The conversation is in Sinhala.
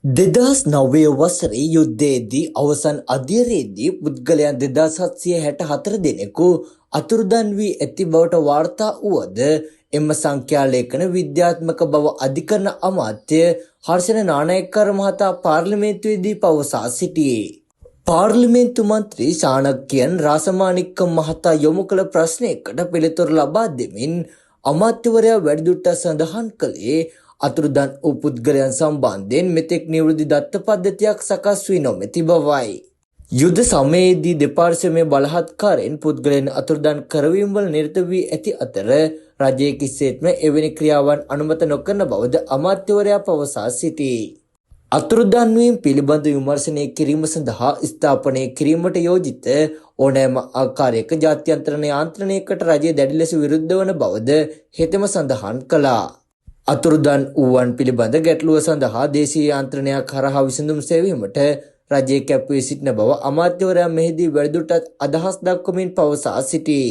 2009 වසරේ යුද්ධයේදී අවසන් අදියරේදී පුද්ගලයන් 2764 දෙනෙකු අතුරුදන් වී ඇති බවට වාර්තා වුවද එම සංඛ්‍යා ලේඛන විද්‍යාත්මක බව අධිකරණ අමාත්‍ය හර්ෂණ නානායක්කර මහතා පාර්ලිමේන්තුවේදී පවසා සිටියේ. පාර්ලිමේන්තු මන්ත්‍රී ශානක්‍යයන් රාසමාණික්ක මහතා යොමු කළ ප්‍රශ්නයකට පිළිතුරු ලබා දෙමින් අමාත්‍යවරයා වැඩිදුරටත් සඳහන් කළේ අතුරුදන් වූ පුද්ගලයන් සම්බන්ධයෙන් මෙතෙක් නිවැරදි දත්ත පද්ධතියක් සකස් වී නොමැති බවයි. යුද සමයේදී දෙපාර්ශ්වමය බලහත්කාරයෙන් පුද්ගලයන් අතුරුදන් කරවීම්වල නිරත වී ඇති අතර රජයේ කිසිසේත්ම එවැනි ක්‍රියාවන් අනුමත නොකරන බවද අමාත්‍යවරයා පවසා සිටී. අතුරුදන් වීම පිළිබඳ විමර්ශනය කිරීම සඳහා ස්ථාපනය කිරීමට යෝජිත ඕනෑම ආකාරයක ජාත්‍යන්තර යාන්ත්‍රණයකට රජය දැඩි ලෙස විරුද්ධ වන බවද හෙතෙම සඳහන් කළා. අතුරුදන් වූවන් පිළිබඳ ගැටලුව සඳහා දේශීය යාන්ත්‍රණයක් හරහා විසඳුම් සෙවීමට රජය කැප වී සිටින බව අමාත්‍යවරයා මෙහිදී වැඩිදුරටත් අදහස් දක්වමින් පවසා සිටී.